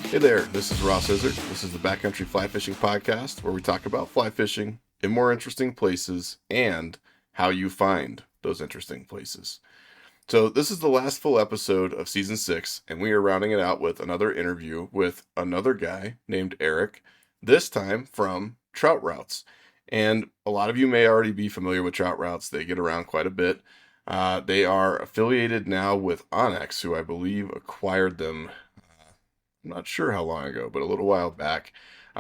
Hey there, this is Ross Izzard. This is the Backcountry Fly Fishing Podcast, where we talk about fly fishing in more interesting places and how you find those interesting places. So this is the last full episode of Season 6, and we are rounding it out with another interview with another guy named Erik, this time from Trout Routes. And a lot of you may already be familiar with Trout Routes. They get around quite a bit. They are affiliated now with Onyx, who I believe acquired them. I'm not sure how long ago, but a little while back.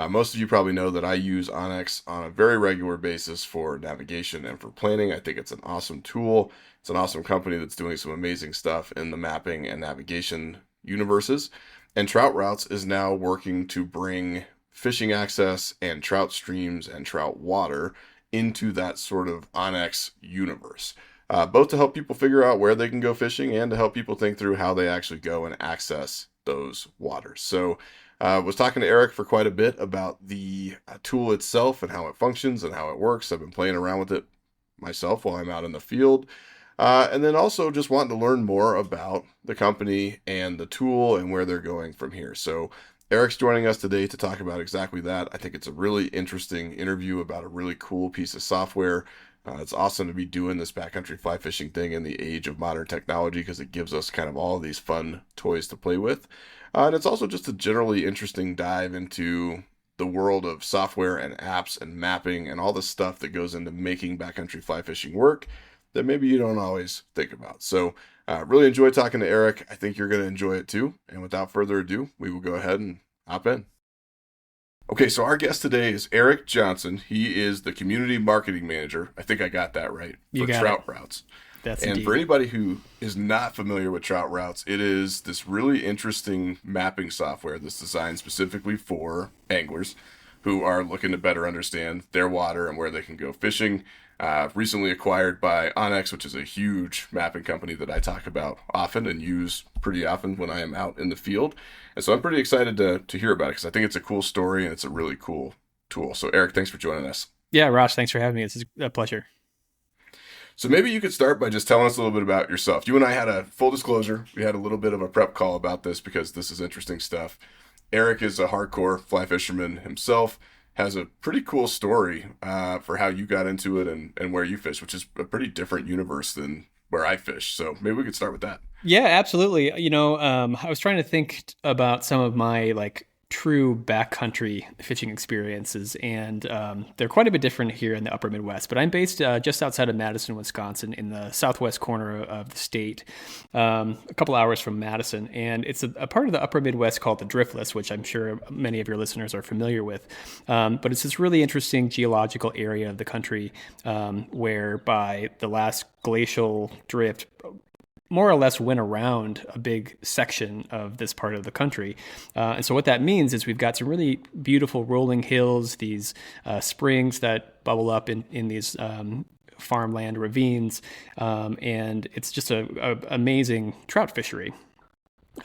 Most of you probably know that I use Onyx on a very regular basis for navigation and for planning. I think it's an awesome tool. It's an awesome company that's doing some amazing stuff in the mapping and navigation universes. And Trout Routes is now working to bring fishing access and trout streams and trout water into that sort of Onyx universe. Both to help people figure out where they can go fishing and to help people think through how they actually go and access those waters. So was talking to Erik for quite a bit about the tool itself and how it functions and how it works. I've been playing around with it myself while I'm out in the field. And then also just wanting to learn more about the company and the tool and where they're going from here. So Erik's joining us today to talk about exactly that. I think it's a really interesting interview about a really cool piece of software. It's awesome to be doing this backcountry fly fishing thing in the age of modern technology because it gives us kind of all of these fun toys to play with. And it's also just a generally interesting dive into the world of software and apps and mapping and all the stuff that goes into making backcountry fly fishing work that maybe you don't always think about. So really enjoy talking to Erik. I think you're going to enjoy it too. And without further ado, we will go ahead and hop in. Okay, so our guest today is Erik Johnson. He is the community marketing manager. I think I got that right. You for got Trout it. Routes. That's And indeed. for anybody who is not familiar with Trout Routes, it is this really interesting mapping software that's designed specifically for anglers who are looking to better understand their water and where they can go fishing. Recently acquired by Onyx, which is a huge mapping company that I talk about often and use pretty often when I am out in the field. And so I'm pretty excited to hear about it because I think it's a cool story and it's a really cool tool. So Erik, thanks for joining us. Yeah, Ross, thanks for having me. It's a pleasure. So maybe you could start by just telling us a little bit about yourself. You and I had a full disclosure. We had a little bit of a prep call about this because this is interesting stuff. Erik is a hardcore fly fisherman himself, has a pretty cool story for how you got into it and where you fish, which is a pretty different universe than where I fish. So maybe we could start with that. Yeah, absolutely. I was trying to think about some of my true backcountry fishing experiences, and they're quite a bit different here in the upper Midwest. But I'm based just outside of Madison, Wisconsin, in the southwest corner of the state, a couple hours from Madison. And it's a part of the upper Midwest called the Driftless, which I'm sure many of your listeners are familiar with. But it's this really interesting geological area of the country whereby the last glacial drift more or less went around a big section of this part of the country. And so what that means is we've got some really beautiful rolling hills, these springs that bubble up in these farmland ravines. And it's just a amazing trout fishery.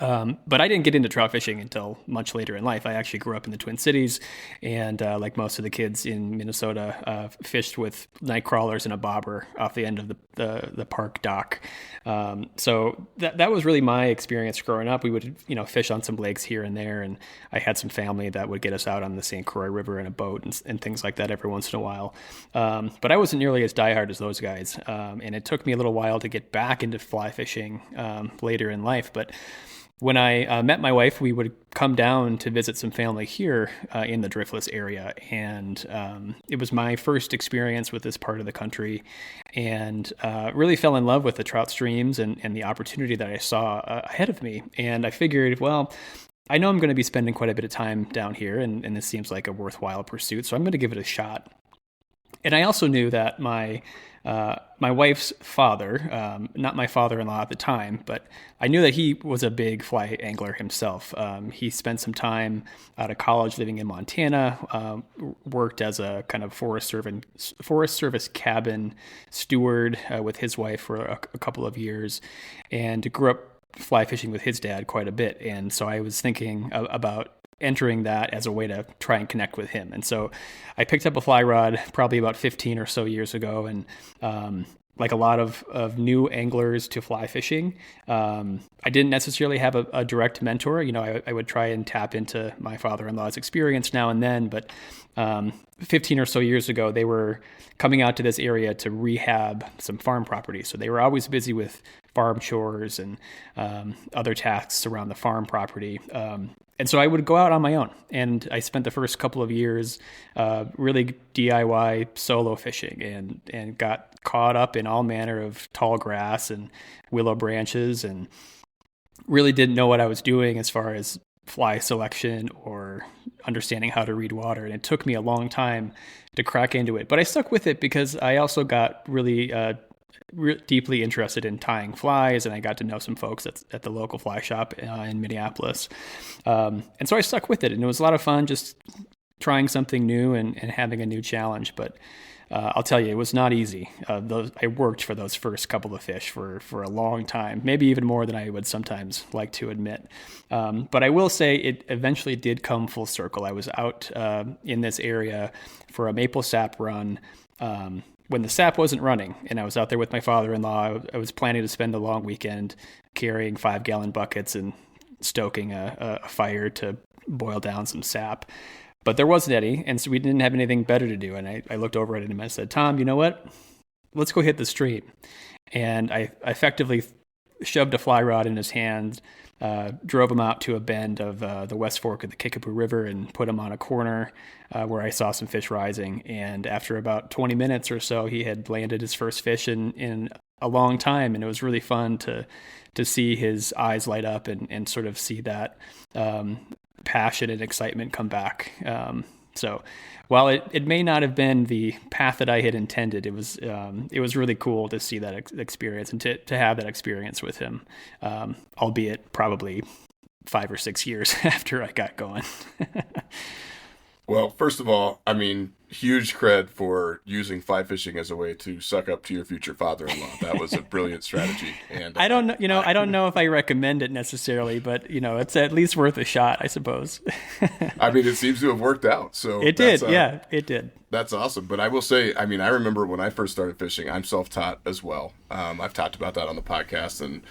But I didn't get into trout fishing until much later in life. I actually grew up in the Twin Cities, and like most of the kids in Minnesota, fished with night crawlers and a bobber off the end of the park dock. So that was really my experience growing up. We would fish on some lakes here and there, and I had some family that would get us out on the St. Croix River in a boat and things like that every once in a while. But I wasn't nearly as diehard as those guys, and it took me a little while to get back into fly fishing later in life. But when I met my wife, we would come down to visit some family here in the Driftless area, and it was my first experience with this part of the country, and really fell in love with the trout streams and the opportunity that I saw ahead of me. And I figured, well, I know I'm going to be spending quite a bit of time down here, and this seems like a worthwhile pursuit, so I'm going to give it a shot. And I also knew that my wife's father, not my father-in-law at the time, but I knew that he was a big fly angler himself. He spent some time out of college living in Montana, worked as a kind of Forest Service cabin steward with his wife for a couple of years, and grew up fly fishing with his dad quite a bit. And so I was thinking about entering that as a way to try and connect with him. And so I picked up a fly rod probably about 15 or so years ago, and like a lot of new anglers to fly fishing. I didn't necessarily have a direct mentor. I would try and tap into my father-in-law's experience now and then, but 15 or so years ago, they were coming out to this area to rehab some farm property. So they were always busy with farm chores and other tasks around the farm property. And so I would go out on my own, and I spent the first couple of years really DIY solo fishing, and got caught up in all manner of tall grass and willow branches, and really didn't know what I was doing as far as fly selection or understanding how to read water. And it took me a long time to crack into it, but I stuck with it because I also got really deeply interested in tying flies, and I got to know some folks at the local fly shop in Minneapolis. And so I stuck with it, and it was a lot of fun just trying something new and having a new challenge. But I'll tell you, it was not easy. I worked for those first couple of fish for a long time, maybe even more than I would sometimes like to admit. But I will say it eventually did come full circle. I was out in this area for a maple sap run when the sap wasn't running, and I was out there with my father-in-law. I was planning to spend a long weekend carrying 5-gallon buckets and stoking a fire to boil down some sap. But there wasn't any, and so we didn't have anything better to do. And I looked over at him and I said, "Tom, you know what? Let's go hit the stream." And I effectively shoved a fly rod in his hand, drove him out to a bend of the West Fork of the Kickapoo River, and put him on a corner where I saw some fish rising. And after about 20 minutes or so, he had landed his first fish in a long time, and it was really fun to see his eyes light up and sort of see that passion and excitement come back. So while it may not have been the path that I had intended, it was really cool to see that experience and to have that experience with him, albeit probably 5 or 6 years after I got going. Well, first of all, I mean, huge cred for using fly fishing as a way to suck up to your future father-in-law. That was a brilliant strategy. And I don't know, I don't know if I recommend it necessarily, but it's at least worth a shot, I suppose. I mean, it seems to have worked out. So it did. Yeah, it did. That's awesome. But I will say, I mean, I remember when I first started fishing, I'm self-taught as well. I've talked about that on the podcast, and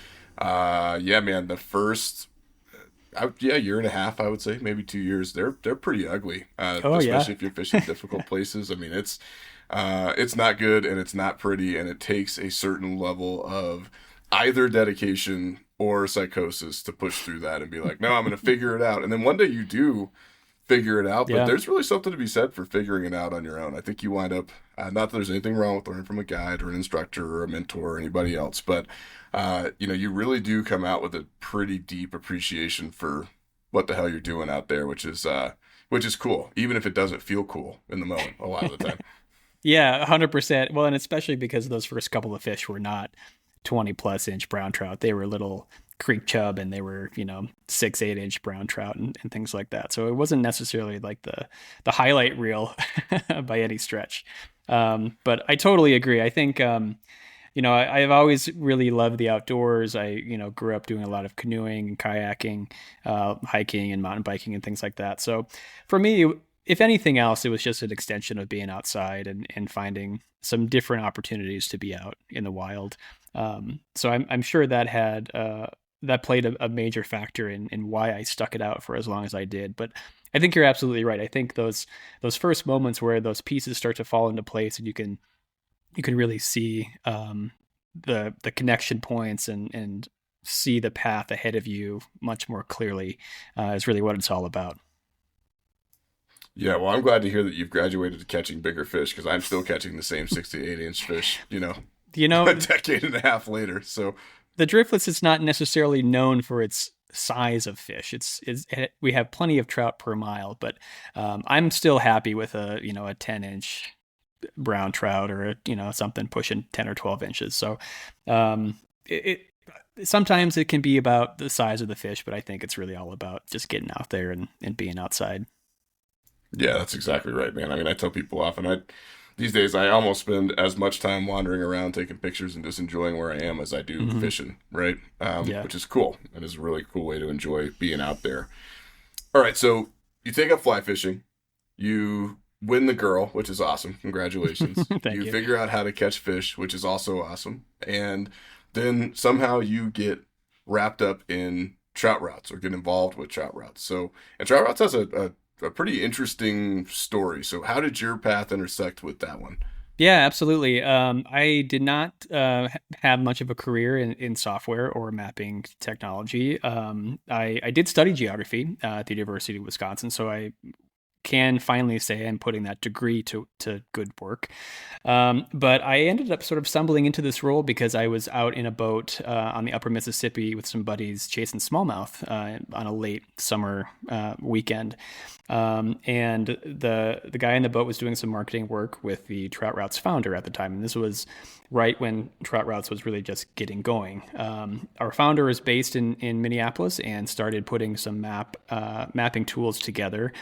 yeah, man, the first year and a half, I would say, maybe 2 years. They're pretty ugly, especially if you're fishing difficult places. I mean, it's not good, and it's not pretty, and it takes a certain level of either dedication or psychosis to push through that and be like, no, I'm going to figure it out. And then one day you do figure it out, but there's really something to be said for figuring it out on your own. I think you wind up, not that there's anything wrong with learning from a guide or an instructor or a mentor or anybody else, but you really do come out with a pretty deep appreciation for what the hell you're doing out there, which is cool, even if it doesn't feel cool in the moment a lot of the time. Yeah, 100%. Well, and especially because those first couple of fish were not 20+ inch brown trout. They were little creek chub, and they were 6-8 inch brown trout and things like that. So it wasn't necessarily like the highlight reel by any stretch. But I totally agree. I think I've always really loved the outdoors. I grew up doing a lot of canoeing and kayaking, hiking and mountain biking and things like that. So for me, if anything else, it was just an extension of being outside and finding some different opportunities to be out in the wild. So I'm sure that played a major factor in why I stuck it out for as long as I did. But I think you're absolutely right. I think those first moments where those pieces start to fall into place, and you can really see the connection points and see the path ahead of you much more clearly, is really what it's all about. Yeah, well, I'm glad to hear that you've graduated to catching bigger fish, because I'm still catching the same 6 to 8 inch fish, a decade and a half later. So the Driftless is not necessarily known for its size of fish. We have plenty of trout per mile, but I'm still happy with a 10 inch brown trout, or something pushing 10 or 12 inches. So sometimes it can be about the size of the fish, but I think it's really all about just getting out there and being outside. Yeah, that's exactly right, man. I mean, I tell people often, these days I almost spend as much time wandering around taking pictures and just enjoying where I am as I do fishing, right? Which is cool. It is a really cool way to enjoy being out there. All right, so you take up fly fishing, you win the girl, which is awesome. Congratulations. Thank You you. figure out how to catch fish, which is also awesome. And then somehow you get wrapped up in trout routes or get involved with trout routes. So, and trout routes has a pretty interesting story. So, how did your path intersect with that one? Yeah, absolutely. I did not have much of a career in software or mapping technology. I did study geography at the University of Wisconsin, so I can finally say I'm putting that degree to good work. But I ended up sort of stumbling into this role because I was out in a boat on the upper Mississippi with some buddies chasing smallmouth on a late summer weekend. And the guy in the boat was doing some marketing work with the Trout Routes founder at the time, and this was right when Trout Routes was really just getting going. Our founder is based in Minneapolis and started putting some mapping tools together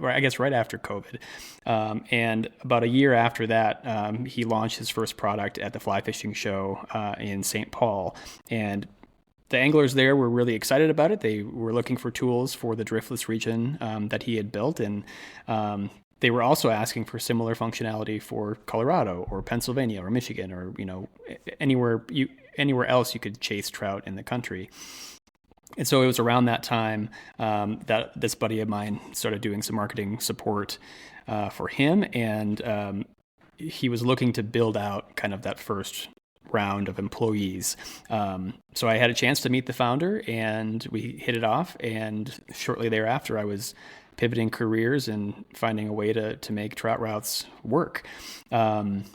I guess right after COVID. And about a year after that, he launched his first product at the fly fishing show in St. Paul, and the anglers there were really excited about it. They were looking for tools for the Driftless region that he had built, and they were also asking for similar functionality for Colorado or Pennsylvania or Michigan or anywhere else you could chase trout in the country. And so it was around that time that this buddy of mine started doing some marketing support for him, and he was looking to build out kind of that first round of employees. So I had a chance to meet the founder, and we hit it off. And shortly thereafter, I was pivoting careers and finding a way to make trout routes work. And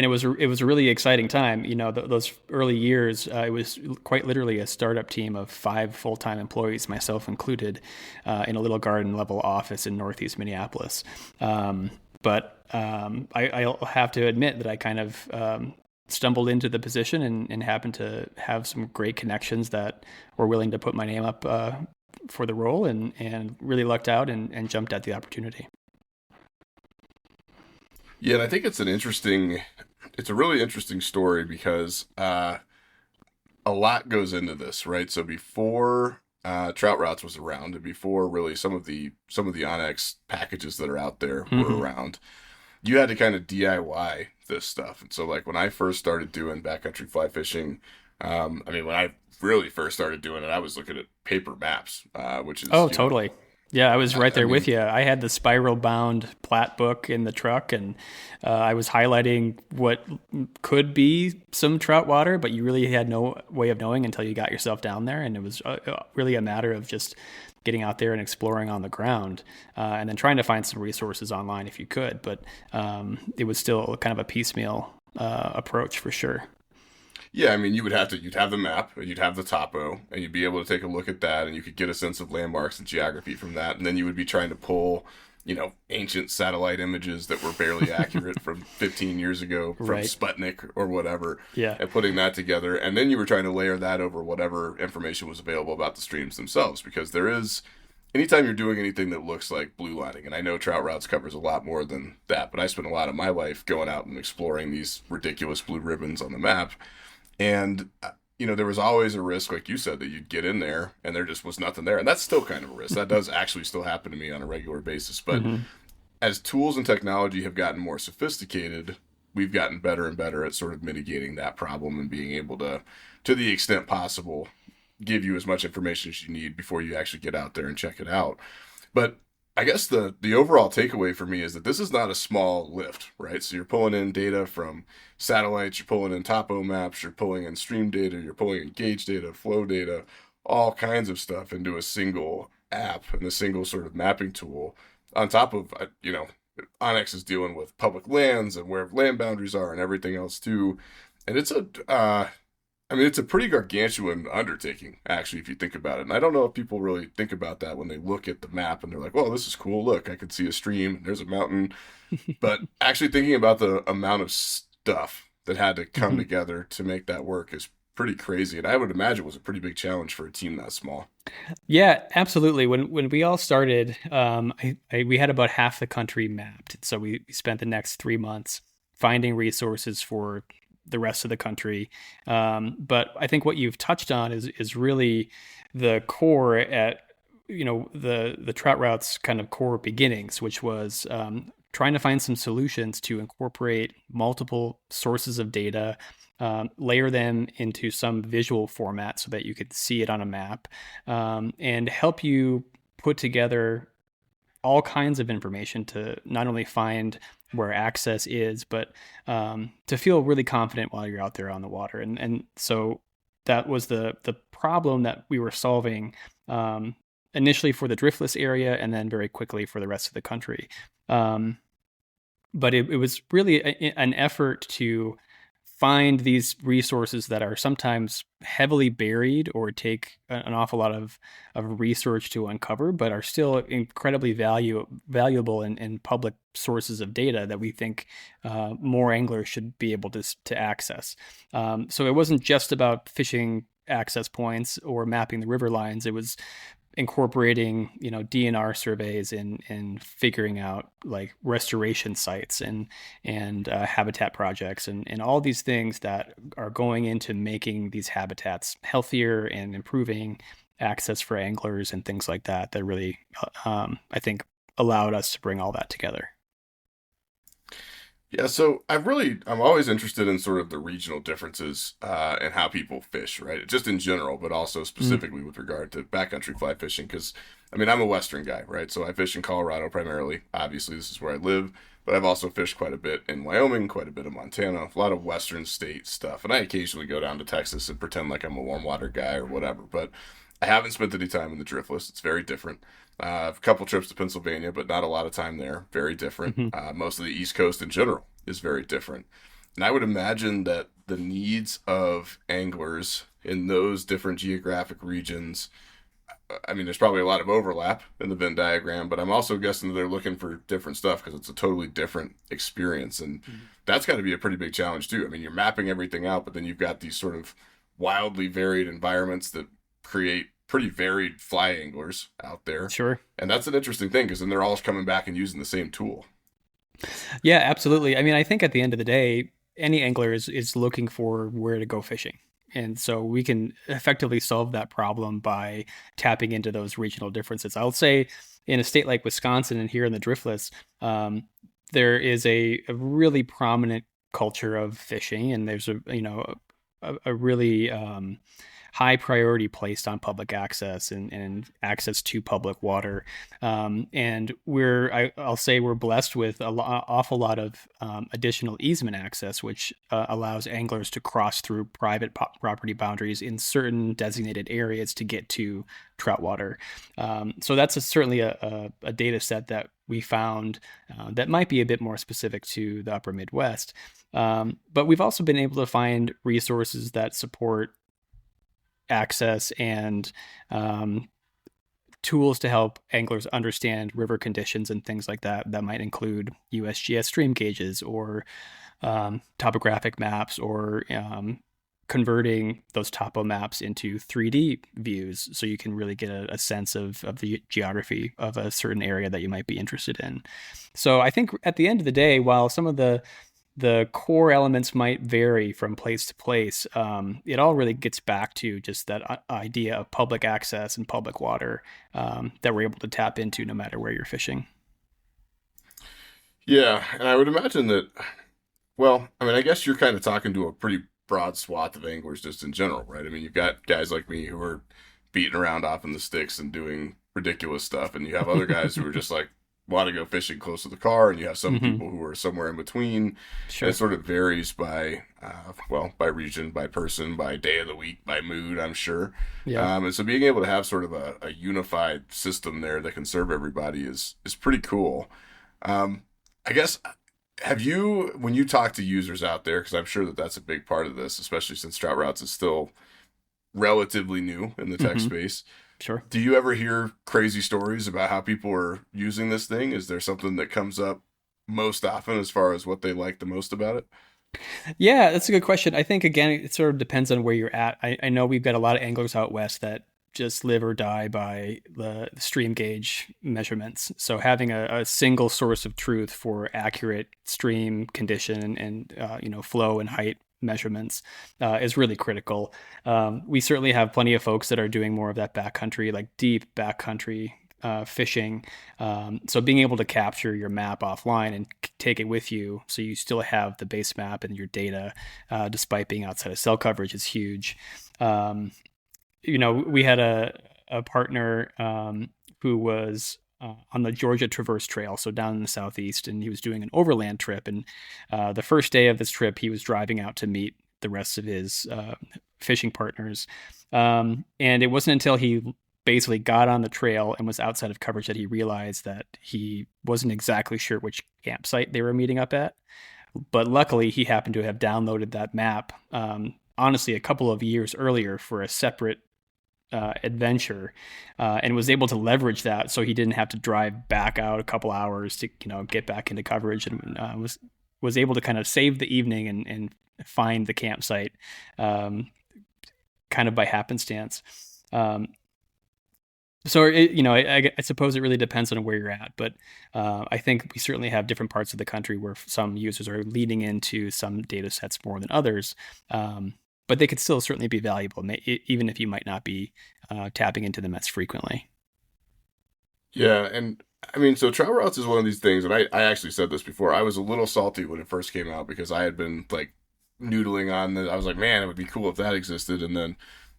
it was a really exciting time. Those early years, it was quite literally a startup team of 5 full-time employees, myself included, in a little garden level office in Northeast Minneapolis. But I'll have to admit that I kind of stumbled into the position and happened to have some great connections that were willing to put my name up for the role, and really lucked out and jumped at the opportunity. Yeah, and I think it's a really interesting story because a lot goes into this, right? So before Trout Routes was around, and before really some of the Onyx packages that are out there were around, you had to kind of DIY this stuff. And so, like when I first started doing backcountry fly fishing, when I really first started doing it, I was looking at paper maps, which is Oh, totally. Yeah, I was right I there with mean, you. I had the spiral bound plat book in the truck, and I was highlighting what could be some trout water, but you really had no way of knowing until you got yourself down there. And it was really a matter of just getting out there and exploring on the ground, and then trying to find some resources online if you could. But it was still kind of a piecemeal approach for sure. yeah, I mean, you'd have the map, and you'd have the topo, and you'd be able to take a look at that, and you could get a sense of landmarks and geography from that, and then you would be trying to pull, ancient satellite images that were barely accurate from 15 years ago from Right. Sputnik or whatever, Yeah. and putting that together, and then you were trying to layer that over whatever information was available about the streams themselves, because anytime you're doing anything that looks like blue lining, and I know Trout Routes covers a lot more than that, but I spent a lot of my life going out and exploring these ridiculous blue ribbons on the map. And, there was always a risk, like you said, that you'd get in there and there just was nothing there. And that's still kind of a risk. That does actually still happen to me on a regular basis. But as tools and technology have gotten more sophisticated, we've gotten better and better at sort of mitigating that problem and being able to the extent possible, give you as much information as you need before you actually get out there and check it out. But I guess the overall takeaway for me is that this is not a small lift, right? So you're pulling in data from satellites, you're pulling in topo maps, you're pulling in stream data, you're pulling in gauge data, flow data, all kinds of stuff into a single app and a single sort of mapping tool. On top of Onyx is dealing with public lands and where land boundaries are and everything else too. And it's a pretty gargantuan undertaking, actually, if you think about it. And I don't know if people really think about that when they look at the map and they're like, "Well, this is cool. Look, I can see a stream. And there's a mountain." But actually thinking about the amount of stuff that had to come Mhm. together to make that work is pretty crazy. And I would imagine it was a pretty big challenge for a team that small. Yeah, absolutely. When we all started, we had about half the country mapped. So we spent the next 3 months finding resources for the rest of the country. But I think what you've touched on is really the core at the trout route's kind of core beginnings, which was trying to find some solutions to incorporate multiple sources of data, layer them into some visual format so that you could see it on a map, and help you put together all kinds of information to not only find where access is, but to feel really confident while you're out there on the water. And so that was the problem that we were solving, initially for the Driftless area, and then very quickly for the rest of the country. But it was really an effort to find these resources that are sometimes heavily buried or take an awful lot of research to uncover, but are still incredibly valuable in public sources of data that we think more anglers should be able to access. So it wasn't just about fishing access points or mapping the river lines. It was incorporating, DNR surveys and figuring out like restoration sites and habitat projects and all these things that are going into making these habitats healthier and improving access for anglers and things like that really, I think, allowed us to bring all that together. Yeah, so I'm always interested in sort of the regional differences and how people fish, right? Just in general, but also specifically with regard to backcountry fly fishing. Because, I mean, I'm a Western guy, right? So I fish in Colorado primarily. Obviously, this is where I live. But I've also fished quite a bit in Wyoming, quite a bit in Montana, a lot of Western state stuff. And I occasionally go down to Texas and pretend like I'm a warm water guy or whatever. But I haven't spent any time in the Driftless. It's very different. A couple trips to Pennsylvania, but not a lot of time there. Very different. Most of the East Coast in general is very different. And I would imagine that the needs of anglers in those different geographic regions, I mean, there's probably a lot of overlap in the Venn diagram, but I'm also guessing that they're looking for different stuff because it's a totally different experience. And that's got to be a pretty big challenge, too. I mean, you're mapping everything out, but then you've got these sort of wildly varied environments that create pretty varied fly anglers out there. Sure. And that's an interesting thing because then they're all coming back and using the same tool. Yeah, absolutely. I mean, I think at the end of the day, any angler is looking for where to go fishing. And so we can effectively solve that problem by tapping into those regional differences. I'll say in a state like Wisconsin and here in the Driftless, there is a really prominent culture of fishing, and there's a really high priority placed on public access and access to public water. And I'll say we're blessed with an awful lot of additional easement access, which allows anglers to cross through private property boundaries in certain designated areas to get to trout water. So that's certainly a data set that we found that might be a bit more specific to the upper Midwest. But we've also been able to find resources that support access and tools to help anglers understand river conditions and things like that. That might include USGS stream gauges or topographic maps, or converting those topo maps into 3D views so you can really get a sense of the geography of a certain area that you might be interested in. So I think at the end of the day, while some of the core elements might vary from place to place, it all really gets back to just that idea of public access and public water that we're able to tap into no matter where you're fishing. Yeah, and I would imagine that, well, I mean, I guess you're kind of talking to a pretty broad swath of anglers just in general, right? I mean, you've got guys like me who are beating around off in the sticks and doing ridiculous stuff, and you have other guys who are just like, want to go fishing close to the car, and you have some people who are somewhere in between. Sure. It sort of varies by region, by person, by day of the week, by mood, I'm sure. Yeah. And so being able to have sort of a unified system there that can serve everybody is pretty cool. I guess, when you talk to users out there, because I'm sure that that's a big part of this, especially since Trout Routes is still relatively new in the tech space. Sure. Do you ever hear crazy stories about how people are using this thing? Is there something that comes up most often as far as what they like the most about it? Yeah, that's a good question. I think, again, it sort of depends on where you're at. I know we've got a lot of anglers out west that just live or die by the stream gauge measurements. So having a single source of truth for accurate stream condition and flow and height measurements is really critical. We certainly have plenty of folks that are doing more of that backcountry, like deep backcountry fishing. So being able to capture your map offline and take it with you, so you still have the base map and your data, despite being outside of cell coverage, is huge. We had a partner who was on the Georgia Traverse Trail, so down in the southeast, and he was doing an overland trip. And the first day of this trip, he was driving out to meet the rest of his fishing partners. And it wasn't until he basically got on the trail and was outside of coverage that he realized that he wasn't exactly sure which campsite they were meeting up at. But luckily, he happened to have downloaded that map, honestly, a couple of years earlier for a separate adventure, and was able to leverage that, so he didn't have to drive back out a couple hours to get back into coverage, and was able to kind of save the evening and find the campsite kind of by happenstance. So I suppose it really depends on where you're at, but I think we certainly have different parts of the country where some users are leaning into some data sets more than others. But they could still certainly be valuable, even if you might not be tapping into them as frequently. Yeah, and I mean, so trout routes is one of these things, and I actually said this before. I was a little salty when it first came out because I had been like noodling on it. I was like, man, it would be cool if that existed, and then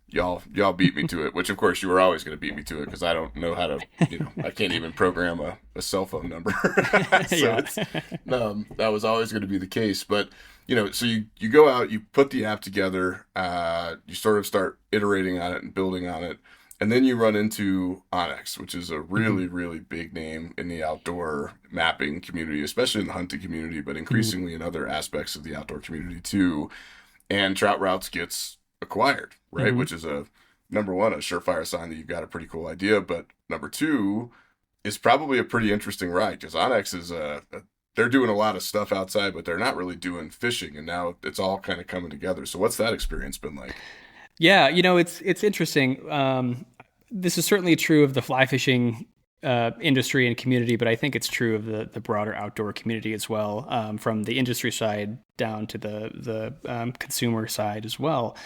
y'all beat me to it. Which of course you were always going to beat me to it because I don't know how to, I can't even program a cell phone number. So that was always going to be the case, but. So you go out, you put the app together, you sort of start iterating on it and building on it, and then you run into onX, which is a really, really big name in the outdoor mapping community, especially in the hunting community, but increasingly in other aspects of the outdoor community too. And Trout Routes gets acquired, right? Which is number one, a surefire sign that you've got a pretty cool idea, but number two is probably a pretty interesting ride because onX is they're doing a lot of stuff outside, but they're not really doing fishing, and now it's all kind of coming together. So what's that experience been like? Yeah, it's interesting. This is certainly true of the fly fishing industry and community, but I think it's true of the broader outdoor community as well, from the industry side down to the consumer side as well.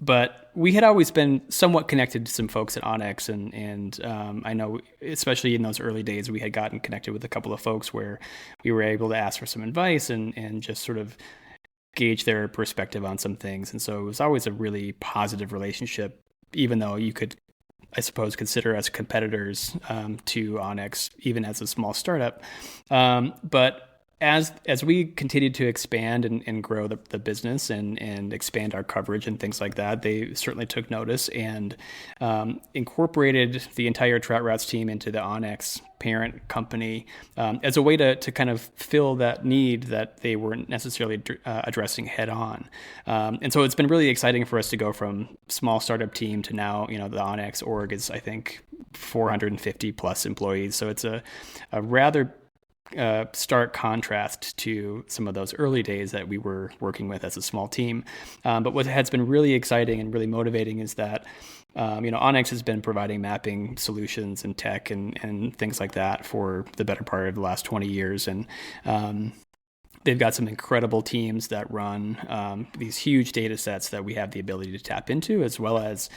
But we had always been somewhat connected to some folks at onX, and I know, especially in those early days, we had gotten connected with a couple of folks where we were able to ask for some advice and just sort of gauge their perspective on some things. And so it was always a really positive relationship, even though you could, I suppose, consider us competitors to onX, even as a small startup. But as we continued to expand and grow the business and expand our coverage and things like that, they certainly took notice and incorporated the entire Trout Routes team into the onX parent company as a way to kind of fill that need that they weren't necessarily addressing head on. And so it's been really exciting for us to go from small startup team to now, the onX org is, I think, 450 plus employees. So it's a rather stark contrast to some of those early days that we were working with as a small team. But what has been really exciting and really motivating is that, onX has been providing mapping solutions and tech and things like that for the better part of the last 20 years. And they've got some incredible teams that run these huge data sets that we have the ability to tap into, as well as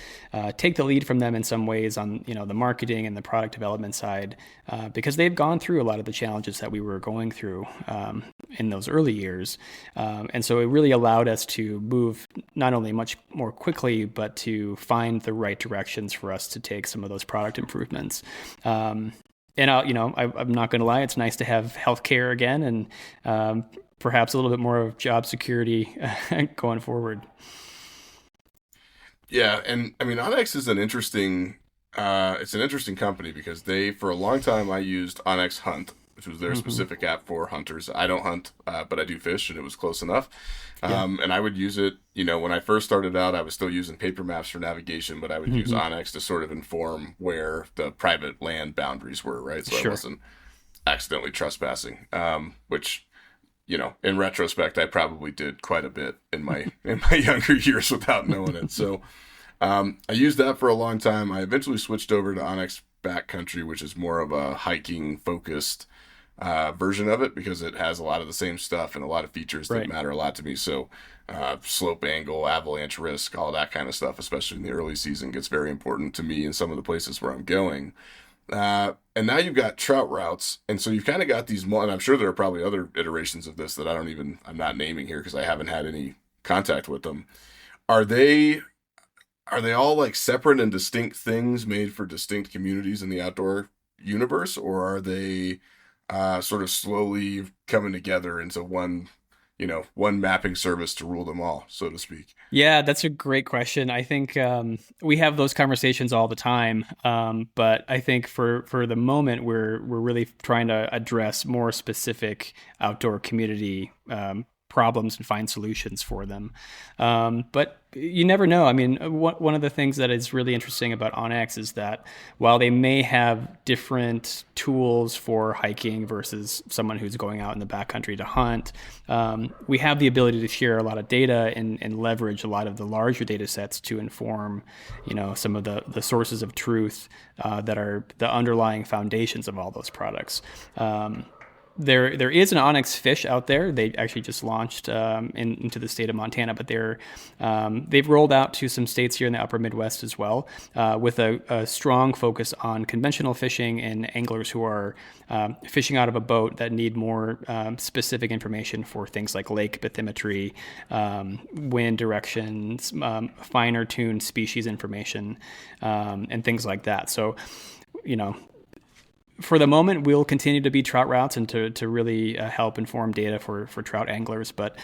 take the lead from them in some ways on the marketing and the product development side, because they've gone through a lot of the challenges that we were going through in those early years. And so it really allowed us to move not only much more quickly, but to find the right directions for us to take some of those product improvements. And I'm not going to lie, it's nice to have healthcare again, and perhaps a little bit more of job security going forward. Yeah, and I mean, onX is it's an interesting company because for a long time, I used onX Hunt, which was their specific app for hunters. I don't hunt, but I do fish, and it was close enough. And I would use it, when I first started out, I was still using paper maps for navigation, but I would use onX to sort of inform where the private land boundaries were, right? So I wasn't accidentally trespassing, which, in retrospect, I probably did quite a bit in my younger years without knowing it. So I used that for a long time. I eventually switched over to onX Backcountry, which is more of a hiking focused version of it because it has a lot of the same stuff and a lot of features that Right. matter a lot to me. So slope angle, avalanche risk, all that kind of stuff, especially in the early season, gets very important to me in some of the places where I'm going. And now you've got trout routes, and so you've kind of got these. And I'm sure there are probably other iterations of this that I'm not naming here because I haven't had any contact with them. Are they are they all like separate and distinct things made for distinct communities in the outdoor universe, or are they sort of slowly coming together into one mapping service to rule them all, so to speak? Yeah, that's a great question. I think we have those conversations all the time, but I think for the moment we're really trying to address more specific outdoor community problems and find solutions for them. But you never know. I mean, one of the things that is really interesting about Onyx is that while they may have different tools for hiking versus someone who's going out in the backcountry to hunt, we have the ability to share a lot of data and leverage a lot of the larger data sets to inform, some of the sources of truth that are the underlying foundations of all those products. There is an Onyx fish out there. They actually just launched into the state of Montana, but they've rolled out to some states here in the upper Midwest as well, with a strong focus on conventional fishing and anglers who are fishing out of a boat that need more specific information for things like lake bathymetry, wind directions, finer tuned species information, and things like that. So, for the moment, we'll continue to be trout routes and to really help inform data for trout anglers. But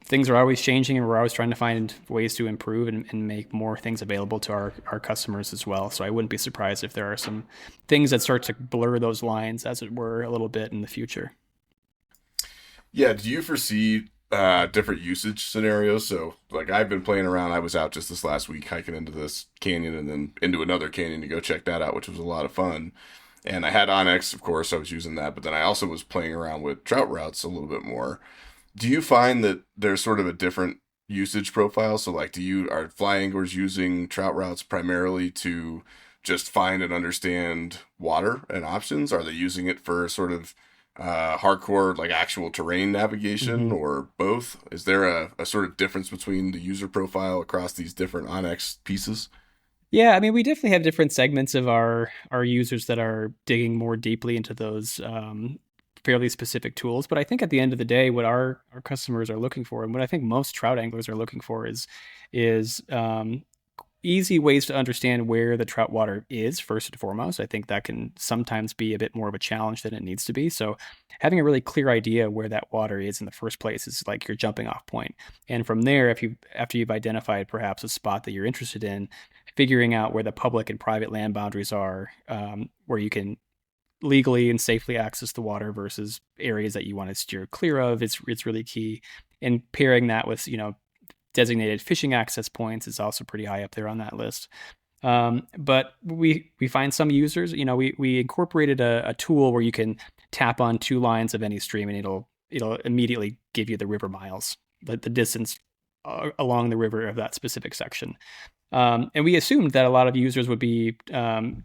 things are always changing, and we're always trying to find ways to improve and make more things available to our customers as well. So I wouldn't be surprised if there are some things that start to blur those lines, as it were, a little bit in the future. Yeah, do you foresee different usage scenarios? So, like, I've been playing around. I was out just this last week hiking into this canyon and then into another canyon to go check that out, which was a lot of fun. And I had Onyx, of course, I was using that, but then I also was playing around with trout routes a little bit more. Do you find that there's sort of a different usage profile? So, like, are fly anglers using trout routes primarily to just find and understand water and options? Are they using it for sort of hardcore, like actual terrain navigation, Mm-hmm. or both? Is there a sort of difference between the user profile across these different Onyx pieces? Yeah, I mean, we definitely have different segments of our users that are digging more deeply into those fairly specific tools. But I think at the end of the day, what our customers are looking for, and what I think most trout anglers are looking for, is easy ways to understand where the trout water is first and foremost. I think that can sometimes be a bit more of a challenge than it needs to be. So having a really clear idea where that water is in the first place is like your jumping off point. And from there, after you've identified perhaps a spot that you're interested in, figuring out where the public and private land boundaries are, where you can legally and safely access the water versus areas that you want to steer clear of, it's really key. And pairing that with designated fishing access points is also pretty high up there on that list. But we find some users, we incorporated a tool where you can tap on two lines of any stream and it'll immediately give you the river miles, the distance along the river of that specific section. And we assumed that a lot of users would be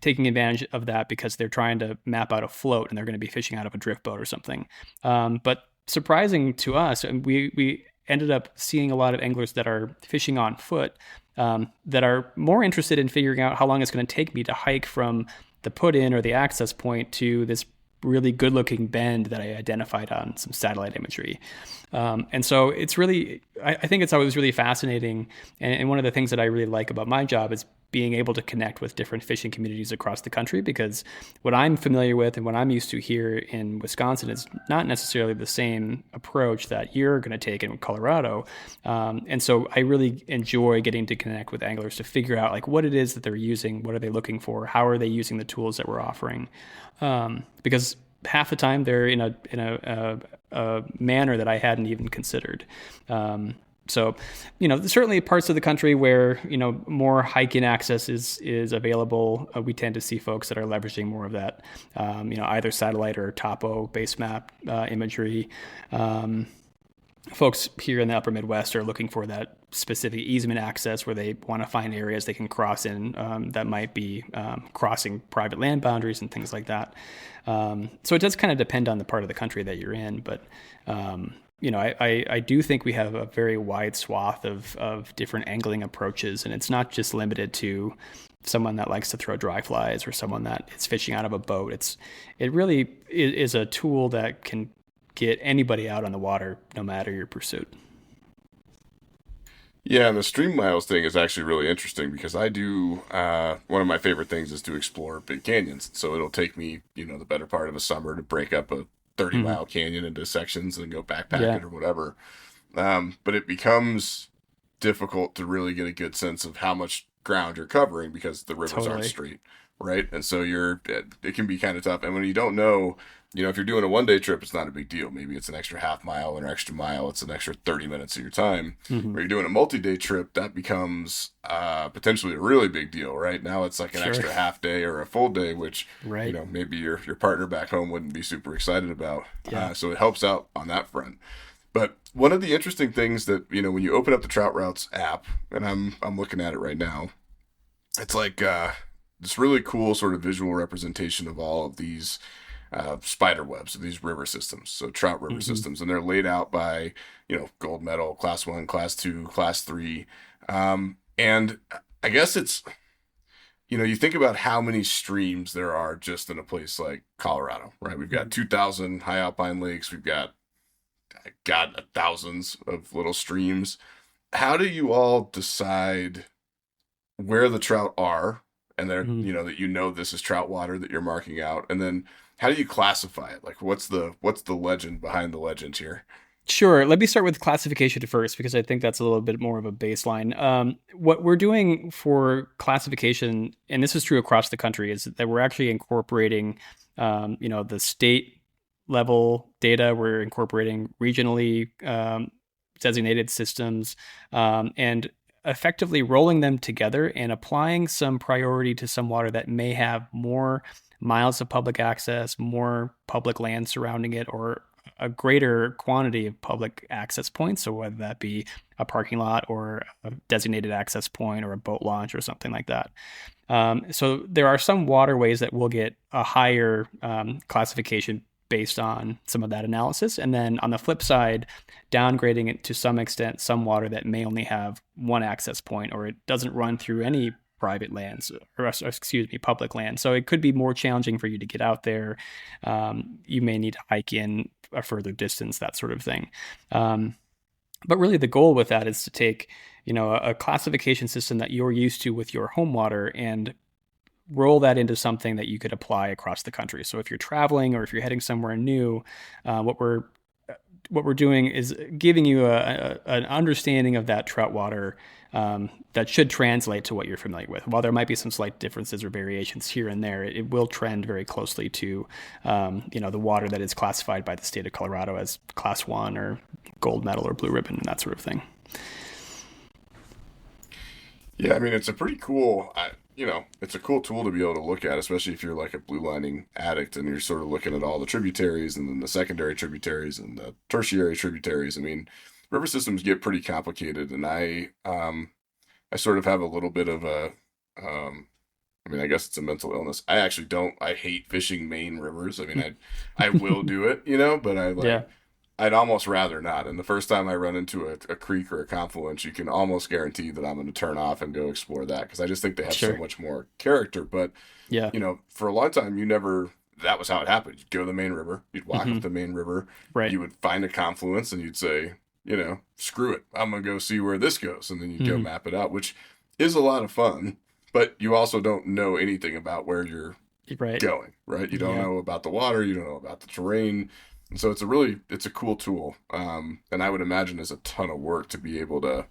taking advantage of that because they're trying to map out a float and they're going to be fishing out of a drift boat or something. But surprising to us, and we ended up seeing a lot of anglers that are fishing on foot, that are more interested in figuring out how long it's going to take me to hike from the put in or the access point to this really good looking bend that I identified on some satellite imagery. And so it's really, I think it's always really fascinating. And one of the things that I really like about my job is being able to connect with different fishing communities across the country, because what I'm familiar with and what I'm used to here in Wisconsin is not necessarily the same approach that you're going to take in Colorado. And so I really enjoy getting to connect with anglers to figure out like what it is that they're using, what are they looking for, how are they using the tools that we're offering, because half the time they're in a manner that I hadn't even considered. So, certainly parts of the country where, more hiking access is available. We tend to see folks that are leveraging more of that, either satellite or topo base map imagery. Folks here in the upper Midwest are looking for that specific easement access where they want to find areas they can cross in that might be crossing private land boundaries and things like that. So it does kind of depend on the part of the country that you're in, but I do think we have a very wide swath of different angling approaches, and it's not just limited to someone that likes to throw dry flies or someone that is fishing out of a boat. It really is a tool that can get anybody out on the water, no matter your pursuit. Yeah, and the stream miles thing is actually really interesting because I do, one of my favorite things is to explore big canyons. So it'll take me, the better part of a summer to break up a 30-mile canyon into sections and go backpack it or whatever. But it becomes difficult to really get a good sense of how much ground you're covering because the rivers aren't straight, right? And so it can be kind of tough. And when you don't know, if you're doing a one-day trip, it's not a big deal. Maybe it's an extra half mile or an extra mile. It's an extra 30 minutes of your time. When you're doing a multi-day trip, that becomes potentially a really big deal, right? Now it's like an extra half day or a full day, which, maybe your partner back home wouldn't be super excited about. Yeah. So it helps out on that front. But one of the interesting things that, when you open up the Trout Routes app, and I'm looking at it right now, it's like this really cool sort of visual representation of all of these spider webs of these river systems, so trout river systems, and they're laid out by gold medal, class 1, class 2, class 3, and I guess it's you think about how many streams there are just in a place like Colorado, right? We've got 2,000 high alpine lakes, we've got thousands of little streams. How do you all decide where the trout are, and they're that this is trout water that you're marking out, and then how do you classify it? Like, what's the legend behind the legend here? Sure. Let me start with classification first, because I think that's a little bit more of a baseline. What we're doing for classification, and this is true across the country, is that we're actually incorporating, the state level data. We're incorporating regionally designated systems, and effectively rolling them together and applying some priority to some water that may have more miles of public access, more public land surrounding it, or a greater quantity of public access points. So whether that be a parking lot or a designated access point or a boat launch or something like that. So there are some waterways that will get a higher classification based on some of that analysis. And then on the flip side, downgrading it to some extent, some water that may only have one access point, or it doesn't run through any private lands, or public land. So it could be more challenging for you to get out there. You may need to hike in a further distance, that sort of thing. But really the goal with that is to take, a classification system that you're used to with your home water and roll that into something that you could apply across the country. So if you're traveling or if you're heading somewhere new, what we're doing is giving you an understanding of that trout water that should translate to what you're familiar with. While there might be some slight differences or variations here and there, it will trend very closely to, the water that is classified by the state of Colorado as class 1 or gold medal or blue ribbon and that sort of thing. Yeah, I mean, it's a pretty cool, it's a cool tool to be able to look at, especially if you're like a blue lining addict and you're sort of looking at all the tributaries and then the secondary tributaries and the tertiary tributaries. I mean, river systems get pretty complicated, and I sort of have a little bit of I guess it's a mental illness. I hate fishing main rivers. I mean, I will do it, but I'd almost rather not. And the first time I run into a creek or a confluence, you can almost guarantee that I'm going to turn off and go explore that, because I just think they have so much more character. But, for a long time, that was how it happened. You'd go to the main river, you'd walk up the main river, you would find a confluence, and you'd say, screw it, I'm going to go see where this goes. And then you'd go map it out, which is a lot of fun, but you also don't know anything about where you're going, right? You don't know about the water, you don't know about the terrain. And so it's a cool tool. And I would imagine there's a ton of work to be able to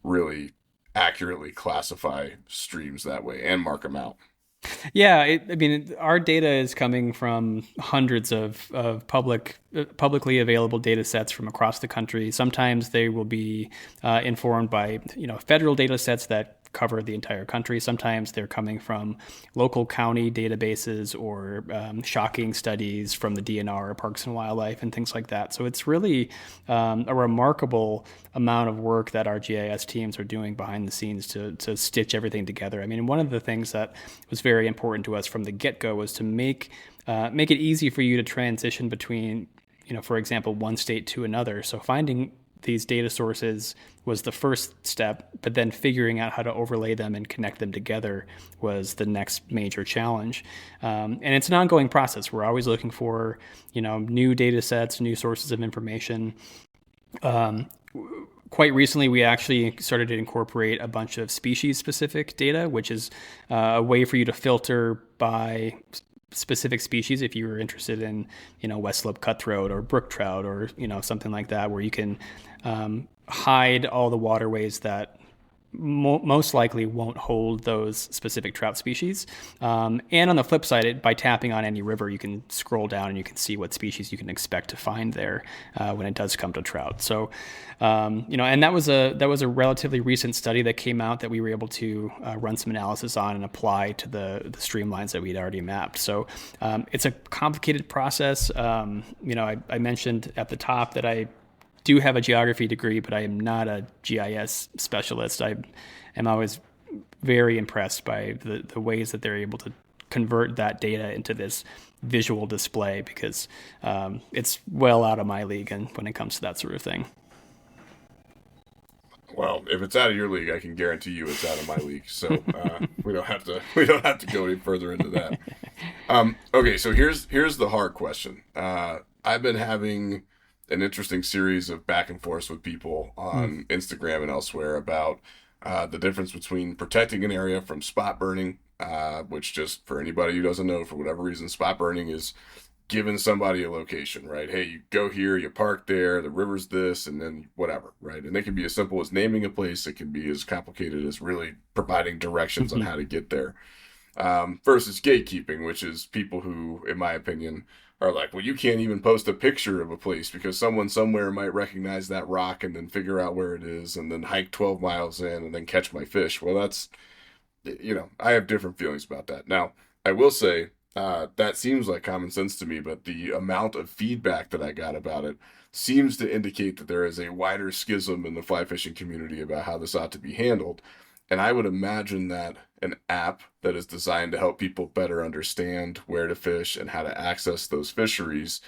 really accurately classify streams that way and mark them out. Yeah, our data is coming from hundreds of publicly available data sets from across the country. Sometimes they will be informed by federal data sets that cover the entire country. Sometimes they're coming from local county databases or shocking studies from the DNR, Parks and Wildlife, and things like that. So it's really a remarkable amount of work that our GIS teams are doing behind the scenes to stitch everything together. I mean, one of the things that was very important to us from the get-go was to make it easy for you to transition between, for example, one state to another. So finding these data sources was the first step, but then figuring out how to overlay them and connect them together was the next major challenge. And it's an ongoing process. We're always looking for, new data sets, new sources of information. Quite recently, we actually started to incorporate a bunch of species-specific data, which is a way for you to filter by specific species if you were interested in, West Slope cutthroat or brook trout or, something like that, where you can hide all the waterways that most likely won't hold those specific trout species. And on the flip side, by tapping on any river, you can scroll down and you can see what species you can expect to find there when it does come to trout. So, and that was a relatively recent study that came out that we were able to run some analysis on and apply to the streamlines that we'd already mapped. So it's a complicated process. I mentioned at the top that I do have a geography degree, but I am not a GIS specialist. I am always very impressed by the ways that they're able to convert that data into this visual display, because it's well out of my league and when it comes to that sort of thing. Well, if it's out of your league, I can guarantee you it's out of my league. So we don't have to go any further into that. Okay, so here's the hard question. I've been having an interesting series of back and forth with people on Instagram and elsewhere about the difference between protecting an area from spot burning, which, just for anybody who doesn't know, for whatever reason, spot burning is giving somebody a location, right? Hey, you go here, you park there, the river's this, and then whatever, right? And it can be as simple as naming a place. It can be as complicated as really providing directions on how to get there. Versus gatekeeping, which is people who, in my opinion, are like, well, you can't even post a picture of a place because someone somewhere might recognize that rock and then figure out where it is and then hike 12 miles in and then catch my fish. Well, that's, I have different feelings about that. Now, I will say that seems like common sense to me, but the amount of feedback that I got about it seems to indicate that there is a wider schism in the fly fishing community about how this ought to be handled. And I would imagine that an app that is designed to help people better understand where to fish and how to access those fisheries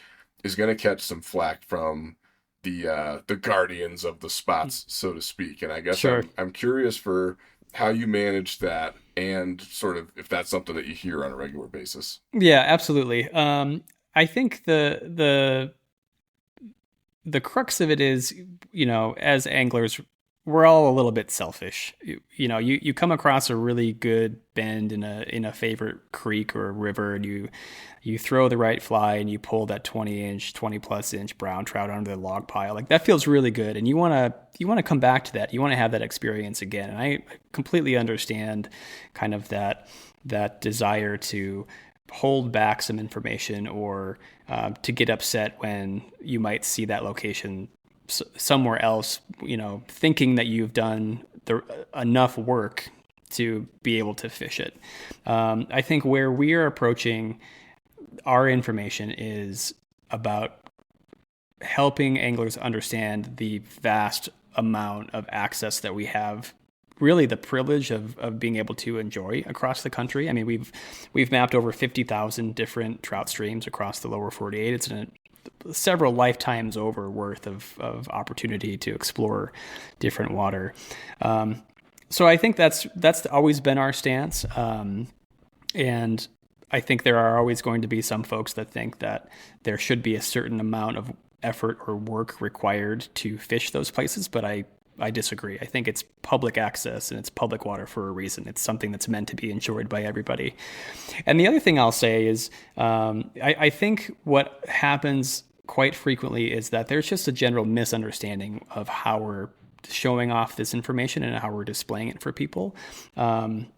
is going to catch some flack from the guardians of the spots, so to speak. And I guess Sure. I'm curious for how you manage that and sort of if that's something that you hear on a regular basis. Yeah, absolutely. I think the crux of it is, as anglers, we're all a little bit selfish. You come across a really good bend in a favorite creek or river, and you throw the right fly and you pull that 20 plus inch brown trout under the log pile. Like, that feels really good, and you want to come back to that. You want to have that experience again. And I completely understand kind of that desire to hold back some information or to get upset when you might see that location somewhere else, thinking that you've done enough work to be able to fish it. I think where we are approaching our information is about helping anglers understand the vast amount of access that we have, really the privilege of being able to enjoy across the country. I mean, we've mapped over 50,000 different trout streams across the lower 48. It's several lifetimes over worth of opportunity to explore different water. So I think that's always been our stance. And I think there are always going to be some folks that think that there should be a certain amount of effort or work required to fish those places, but I disagree. I think it's public access and it's public water for a reason. It's something that's meant to be enjoyed by everybody. And the other thing I'll say is I think what happens quite frequently is that there's just a general misunderstanding of how we're showing off this information and how we're displaying it for people.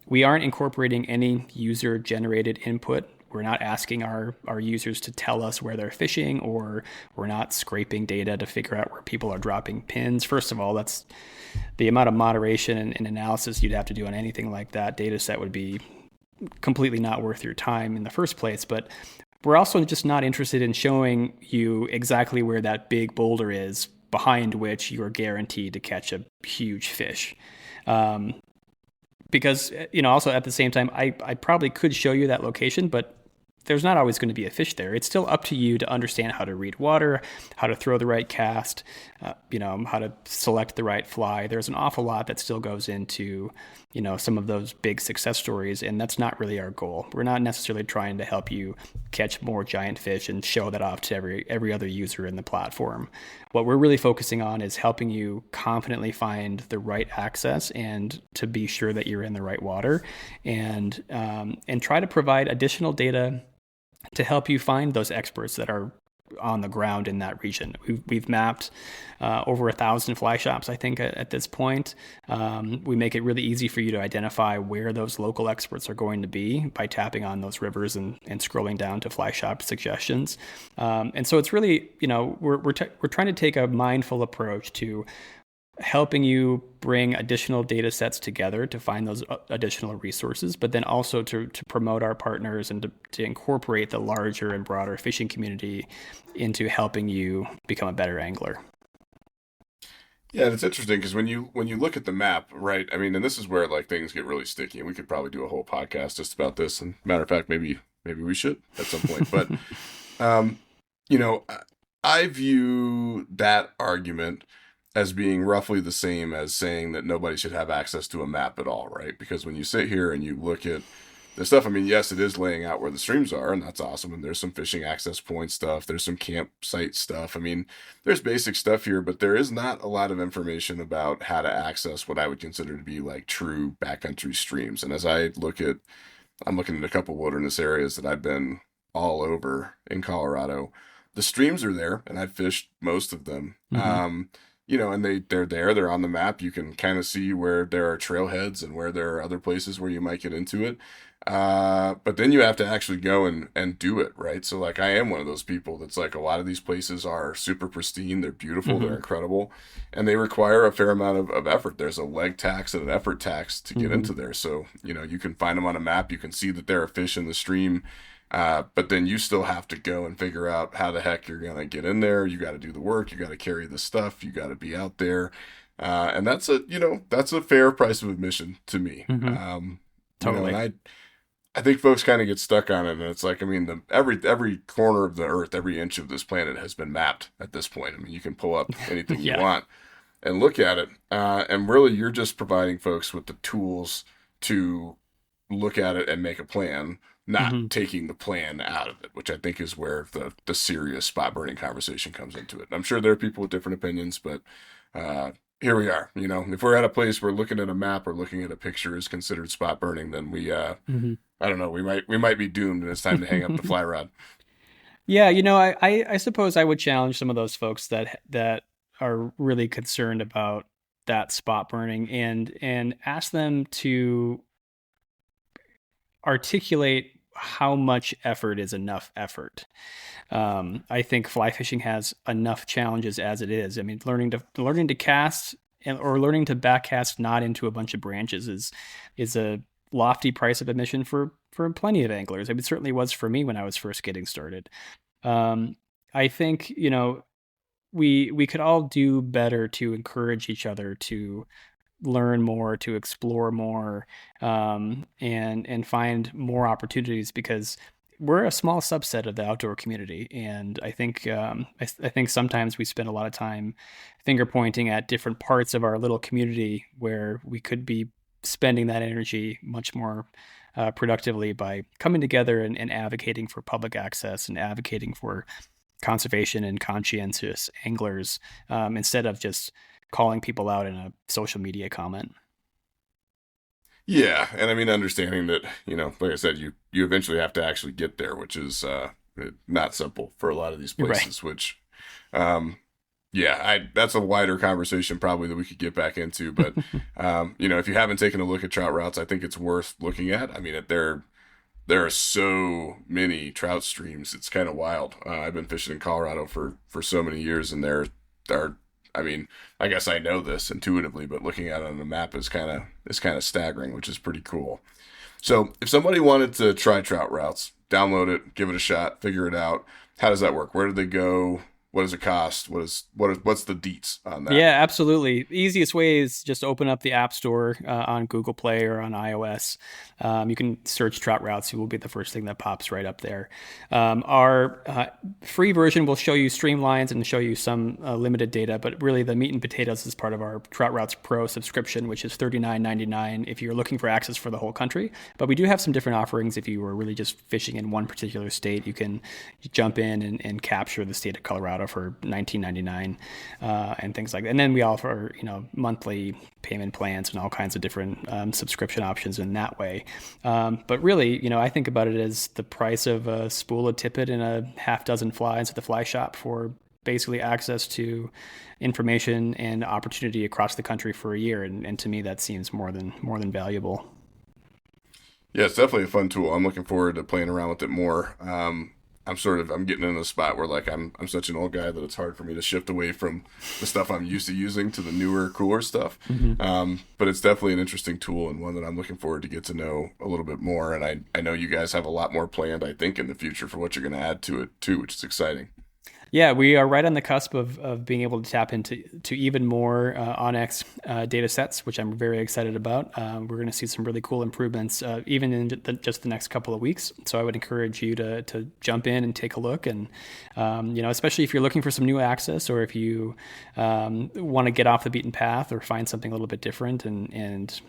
We aren't incorporating any user-generated input we're not asking our users to tell us where they're fishing, or we're not scraping data to figure out where people are dropping pins. First of all, that's the amount of moderation and analysis you'd have to do on anything like that data set would be completely not worth your time in the first place. But we're also just not interested in showing you exactly where that big boulder is behind which you're guaranteed to catch a huge fish. Because, also at the same time, I probably could show you that location, but there's not always going to be a fish there. It's still up to you to understand how to read water, how to throw the right cast, how to select the right fly. There's an awful lot that still goes into, some of those big success stories, and that's not really our goal. We're not necessarily trying to help you catch more giant fish and show that off to every other user in the platform. What we're really focusing on is helping you confidently find the right access and to be sure that you're in the right water, and try to provide additional data to help you find those experts that are on the ground in that region. We've mapped over 1,000 fly shops, I think, at this point. We make it really easy for you to identify where those local experts are going to be by tapping on those rivers and scrolling down to fly shop suggestions. And so it's really, we're trying to take a mindful approach to helping you bring additional data sets together to find those additional resources, but then also to promote our partners and to incorporate the larger and broader fishing community into helping you become a better angler. Yeah, and it's interesting because when you look at the map, right? I mean, and this is where like things get really sticky, and we could probably do a whole podcast just about this. And matter of fact, maybe we should at some point. But I view that argument as being roughly the same as saying that nobody should have access to a map at all, right? Because when you sit here and you look at the stuff, I mean, yes, it is laying out where the streams are, and that's awesome. And there's some fishing access point stuff. There's some campsite stuff. I mean, there's basic stuff here, but there is not a lot of information about how to access what I would consider to be like true backcountry streams. And as I'm looking at a couple wilderness areas that I've been all over in Colorado. The streams are there, and I've fished most of them. Mm-hmm. And they're there, they're on the map. You can kind of see where there are trailheads and where there are other places where you might get into it. But then you have to actually go and do it, right? So like I am one of those people that's like, a lot of these places are super pristine, they're beautiful, mm-hmm. they're incredible, and they require a fair amount of effort. There's a leg tax and an effort tax to get mm-hmm. into there. So, you can find them on a map, you can see that there are fish in the stream. But then you still have to go and figure out how the heck you're going to get in there. You got to do the work. You got to carry the stuff. You got to be out there. And that's a fair price of admission to me. Mm-hmm. Totally. And I think folks kind of get stuck on it. And it's like, I mean, every corner of the earth, every inch of this planet has been mapped at this point. I mean, you can pull up anything yeah. you want and look at it. And really, you're just providing folks with the tools to look at it and make a plan, not mm-hmm. taking the plan out of it, which I think is where the serious spot burning conversation comes into it. And I'm sure there are people with different opinions, but here we are. If we're at a place where looking at a map or looking at a picture is considered spot burning, then we, mm-hmm. I don't know, we might be doomed, and it's time to hang up the fly rod. Yeah, I suppose I would challenge some of those folks that are really concerned about that spot burning and ask them to articulate how much effort is enough effort. I think fly fishing has enough challenges as it is. I mean, learning to cast or learning to backcast not into a bunch of branches is a lofty price of admission for plenty of anglers. I mean, it certainly was for me when I was first getting started. I think, we could all do better to encourage each other to learn more, to explore more, and find more opportunities, because we're a small subset of the outdoor community. And I think I think sometimes we spend a lot of time finger pointing at different parts of our little community where we could be spending that energy much more productively by coming together and advocating for public access and advocating for conservation and conscientious anglers, instead of just calling people out in a social media comment. Yeah. And I mean, understanding that, like I said, you eventually have to actually get there, which is not simple for a lot of these places, right. Which, that's a wider conversation probably that we could get back into. But, if you haven't taken a look at trout routes, I think it's worth looking at. I mean, they're there are so many trout streams. It's kind of wild. I've been fishing in Colorado for so many years, and there are, I mean, I guess I know this intuitively, but looking at it on the map is kind of staggering, which is pretty cool. So if somebody wanted to try trout routes, download it, give it a shot, figure it out. How does that work? Where do they go? What does it cost? What's the deets on that? Yeah, absolutely. The easiest way is just open up the App Store on Google Play or on iOS. You can search Trout Routes. It will be the first thing that pops right up there. Our free version will show you streamlines and show you some limited data, but really the meat and potatoes is part of our Trout Routes Pro subscription, which is $39.99 if you're looking for access for the whole country. But we do have some different offerings. If you were really just fishing in one particular state, you can jump in and capture the state of Colorado for $19.99 and things like that. And then we offer, monthly payment plans and all kinds of different subscription options in that way. But really, I think about it as the price of a spool of tippet and a half dozen flies at the fly shop for basically access to information and opportunity across the country for a year. And to me, that seems more than valuable. Yeah, it's definitely a fun tool. I'm looking forward to playing around with it more. I'm getting in a spot where like I'm such an old guy that it's hard for me to shift away from the stuff I'm used to using to the newer, cooler stuff. Mm-hmm. But it's definitely an interesting tool and one that I'm looking forward to get to know a little bit more. And I know you guys have a lot more planned, I think, in the future for what you're going to add to it too, which is exciting. Yeah, we are right on the cusp of being able to tap into even more Onyx data sets, which I'm very excited about. We're going to see some really cool improvements even in just the next couple of weeks. So I would encourage you to jump in and take a look. And, especially if you're looking for some new access or if you want to get off the beaten path or find something a little bit different and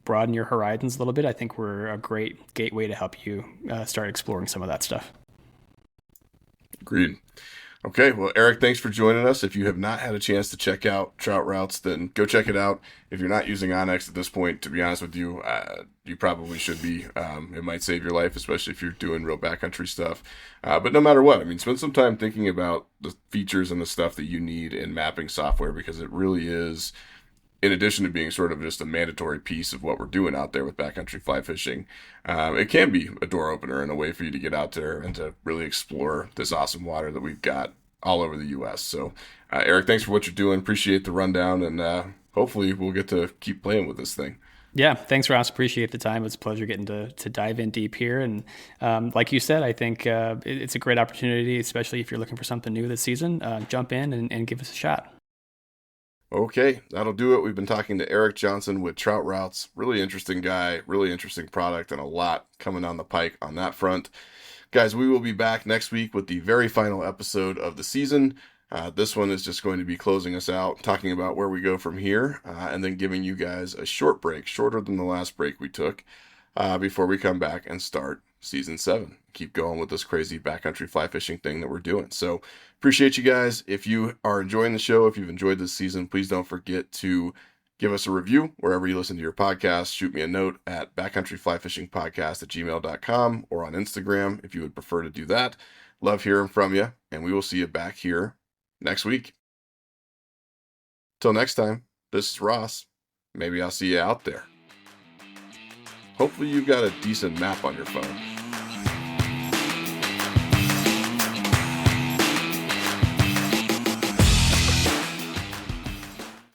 broaden your horizons a little bit, I think we're a great gateway to help you start exploring some of that stuff. Agreed. Okay, well, Erik, thanks for joining us. If you have not had a chance to check out Trout Routes, then go check it out. If you're not using Onyx at this point, to be honest with you, you probably should be. It might save your life, especially if you're doing real backcountry stuff. But no matter what, spend some time thinking about the features and the stuff that you need in mapping software, because it really is, in addition to being sort of just a mandatory piece of what we're doing out there with backcountry fly fishing, it can be a door opener and a way for you to get out there and to really explore this awesome water that we've got all over the U.S. So, Erik, thanks for what you're doing. Appreciate the rundown, and hopefully we'll get to keep playing with this thing. Yeah, thanks, Ross. Appreciate the time. It's a pleasure getting to dive in deep here. And like you said, I think it's a great opportunity, especially if you're looking for something new this season. Jump in and give us a shot. Okay, that'll do it. We've been talking to Erik Johnson with Trout Routes. Really interesting guy, really interesting product, and a lot coming down the pike on that front. Guys, we will be back next week with the very final episode of the season. This one is just going to be closing us out, talking about where we go from here, and then giving you guys a short break, shorter than the last break we took, before we come back and start season 7. Keep going with this crazy backcountry fly fishing thing that we're doing. So appreciate you guys. If you are enjoying the show, if you've enjoyed this season, please don't forget to give us a review wherever you listen to your podcast. Shoot me a note at backcountryflyfishingpodcast@gmail.com or on Instagram if you would prefer to do that. Love hearing from you, and we will see you back here next week. Till next time, this is Ross. Maybe I'll see you out there. Hopefully you've got a decent map on your phone.